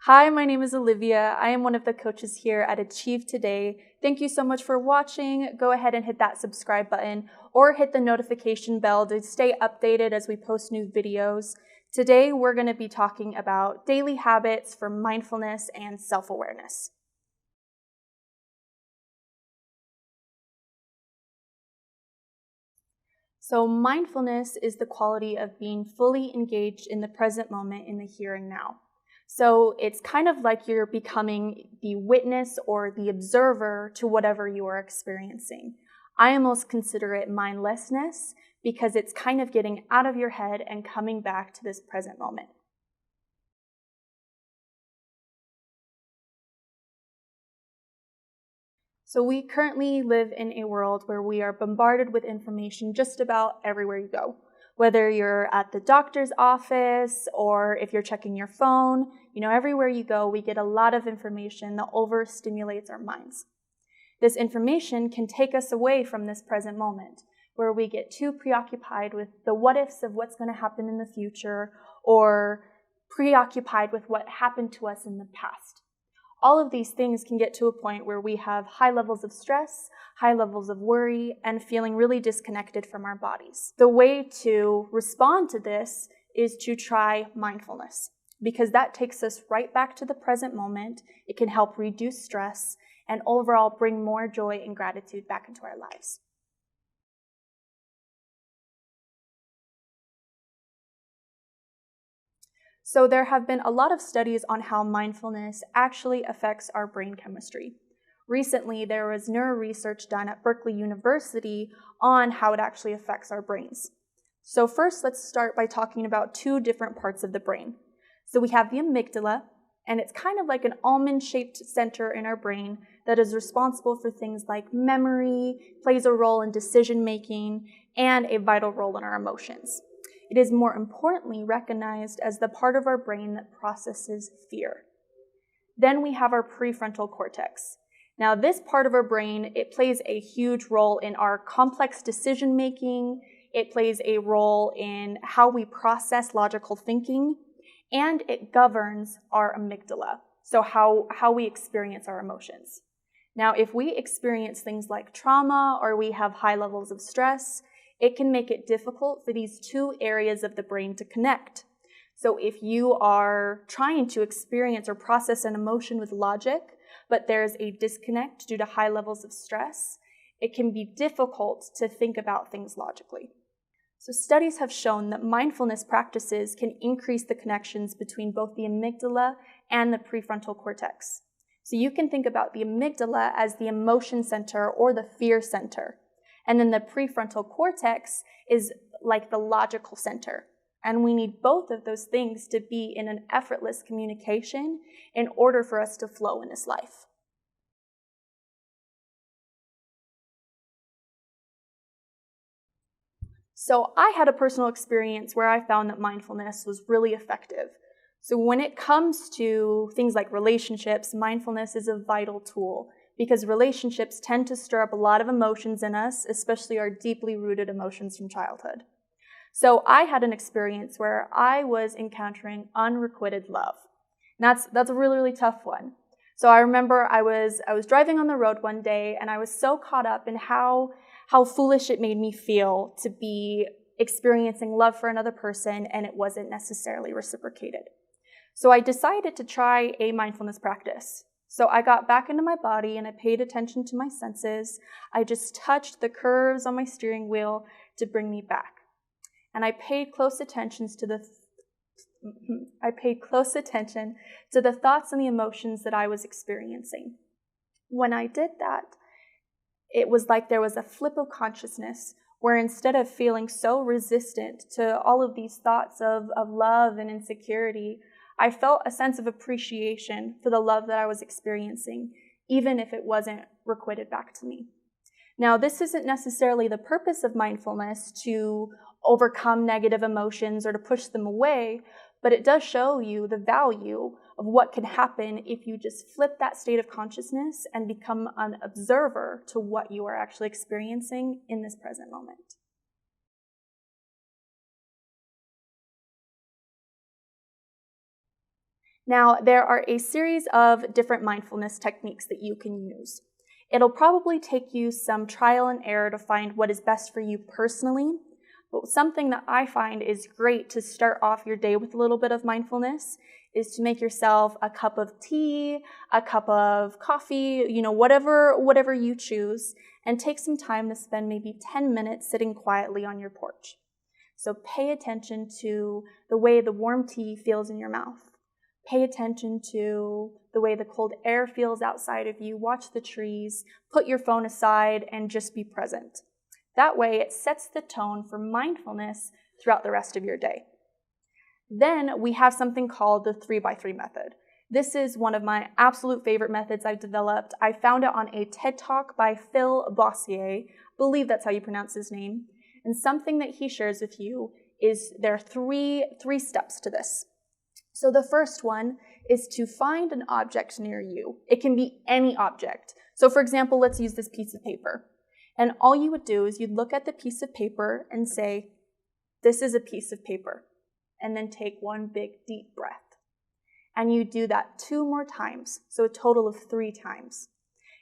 Hi, my name is Olivia. I am one of the coaches here at Achieve Today. Thank you so much for watching. Go ahead and hit that subscribe button or hit the notification bell to stay updated as we post new videos. Today, we're going to be talking about daily habits for mindfulness and self-awareness. So mindfulness is the quality of being fully engaged in the present moment in the here and now. So it's kind of like you're becoming the witness or the observer to whatever you are experiencing. I almost consider it mindlessness because it's kind of getting out of your head and coming back to this present moment. So we currently live in a world where we are bombarded with information just about everywhere you go. Whether you're at the doctor's office or if you're checking your phone, everywhere you go, we get a lot of information that overstimulates our minds. This information can take us away from this present moment, where we get too preoccupied with the what ifs of what's going to happen in the future or preoccupied with what happened to us in the past. All of these things can get to a point where we have high levels of stress, high levels of worry, and feeling really disconnected from our bodies. The way to respond to this is to try mindfulness, because that takes us right back to the present moment. It can help reduce stress and overall bring more joy and gratitude back into our lives. So there have been a lot of studies on how mindfulness actually affects our brain chemistry. Recently, there was neuro research done at Berkeley University on how it actually affects our brains. So first, let's start by talking about two different parts of the brain. So we have the amygdala, and it's kind of like an almond-shaped center in our brain that is responsible for things like memory, plays a role in decision-making, and a vital role in our emotions. It is more importantly recognized as the part of our brain that processes fear. Then we have our prefrontal cortex. Now this part of our brain, it plays a huge role in our complex decision making. It plays a role in how we process logical thinking, and it governs our amygdala, so how we experience our emotions. Now if we experience things like trauma or we have high levels of stress, it can make it difficult for these two areas of the brain to connect. So if you are trying to experience or process an emotion with logic, but there's a disconnect due to high levels of stress, it can be difficult to think about things logically. So studies have shown that mindfulness practices can increase the connections between both the amygdala and the prefrontal cortex. So you can think about the amygdala as the emotion center or the fear center. And then the prefrontal cortex is like the logical center. And we need both of those things to be in an effortless communication in order for us to flow in this life. So I had a personal experience where I found that mindfulness was really effective. So when it comes to things like relationships, mindfulness is a vital tool, because relationships tend to stir up a lot of emotions in us, especially our deeply rooted emotions from childhood. So I had an experience where I was encountering unrequited love. And that's a really, really tough one. So I remember I was driving on the road one day, and I was so caught up in how foolish it made me feel to be experiencing love for another person, and it wasn't necessarily reciprocated. So I decided to try a mindfulness practice. So I got back into my body and I paid attention to my senses. I just touched the curves on my steering wheel to bring me back. And I paid close attention to the thoughts and the emotions that I was experiencing. When I did that, it was like there was a flip of consciousness where instead of feeling so resistant to all of these thoughts of love and insecurity, I felt a sense of appreciation for the love that I was experiencing, even if it wasn't requited back to me. Now, this isn't necessarily the purpose of mindfulness to overcome negative emotions or to push them away, but it does show you the value of what can happen if you just flip that state of consciousness and become an observer to what you are actually experiencing in this present moment. Now, there are a series of different mindfulness techniques that you can use. It'll probably take you some trial and error to find what is best for you personally, but something that I find is great to start off your day with a little bit of mindfulness is to make yourself a cup of tea, a cup of coffee, whatever you choose, and take some time to spend maybe 10 minutes sitting quietly on your porch. So pay attention to the way the warm tea feels in your mouth. Pay attention to the way the cold air feels outside of you. Watch the trees, put your phone aside, and just be present. That way, it sets the tone for mindfulness throughout the rest of your day. Then we have something called the 3x3 method. This is one of my absolute favorite methods I've developed. I found it on a TED Talk by Phil Bossier. I believe that's how you pronounce his name. And something that he shares with you is there are three steps to this. So the first one is to find an object near you. It can be any object. So for example, let's use this piece of paper. And all you would do is you'd look at the piece of paper and say, this is a piece of paper. And then take one big deep breath. And you do that 2 more times, so a total of 3 times.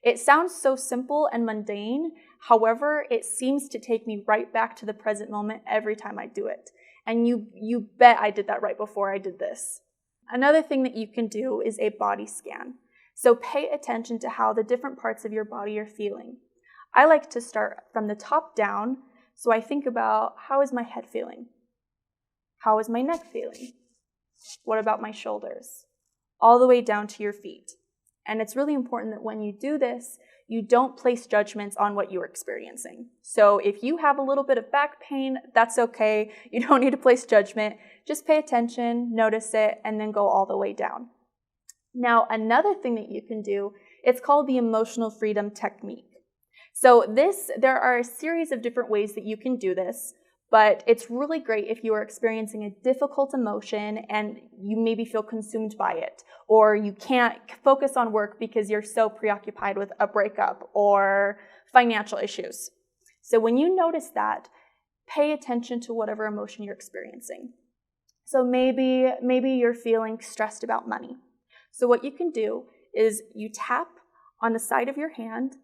It sounds so simple and mundane, however, it seems to take me right back to the present moment every time I do it. And you bet I did that right before I did this. Another thing that you can do is a body scan. So pay attention to how the different parts of your body are feeling. I like to start from the top down, so I think about how is my head feeling? How is my neck feeling? What about my shoulders? All the way down to your feet. And it's really important that when you do this, you don't place judgments on what you're experiencing. So if you have a little bit of back pain, that's okay. You don't need to place judgment. Just pay attention, notice it, and then go all the way down. Now, another thing that you can do, it's called the emotional freedom technique. So there are a series of different ways that you can do this. But it's really great if you are experiencing a difficult emotion and you maybe feel consumed by it, or you can't focus on work because you're so preoccupied with a breakup or financial issues. So when you notice that, pay attention to whatever emotion you're experiencing. So maybe you're feeling stressed about money. So what you can do is you tap on the side of your hand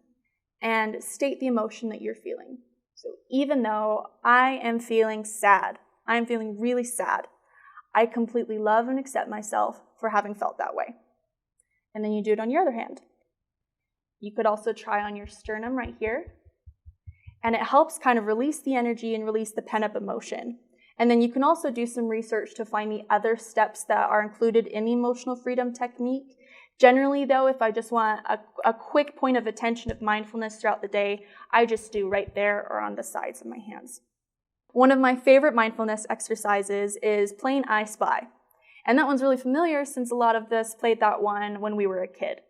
and state the emotion that you're feeling. So even though I am feeling sad, I'm feeling really sad, I completely love and accept myself for having felt that way. And then you do it on your other hand. You could also try on your sternum right here. And it helps kind of release the energy and release the pent-up emotion. And then you can also do some research to find the other steps that are included in the emotional freedom technique. Generally, though, if I just want a quick point of attention of mindfulness throughout the day, I just do right there or on the sides of my hands. One of my favorite mindfulness exercises is playing I Spy. And that one's really familiar since a lot of us played that one when we were a kid.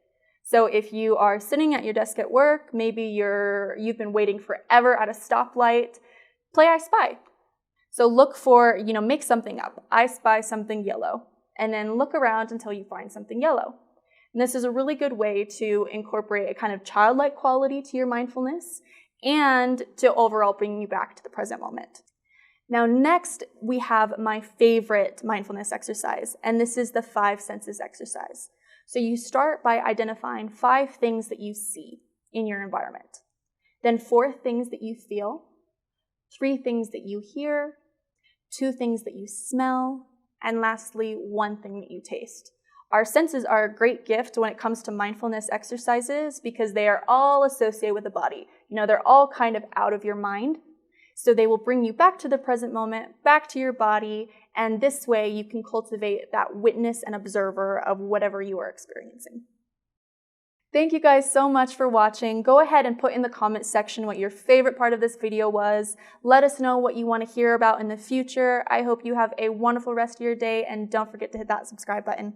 So if you are sitting at your desk at work, maybe you've been waiting forever at a stoplight, play I Spy. So look for, make something up. I spy something yellow. And then look around until you find something yellow. And this is a really good way to incorporate a kind of childlike quality to your mindfulness and to overall bring you back to the present moment. Now next, we have my favorite mindfulness exercise, and this is the 5 senses exercise. So you start by identifying 5 things that you see in your environment, then 4 things that you feel, 3 things that you hear, 2 things that you smell, and lastly, 1 thing that you taste. Our senses are a great gift when it comes to mindfulness exercises because they are all associated with the body. They're all kind of out of your mind. So they will bring you back to the present moment, back to your body, and this way you can cultivate that witness and observer of whatever you are experiencing. Thank you guys so much for watching. Go ahead and put in the comment section what your favorite part of this video was. Let us know what you want to hear about in the future. I hope you have a wonderful rest of your day, and don't forget to hit that subscribe button.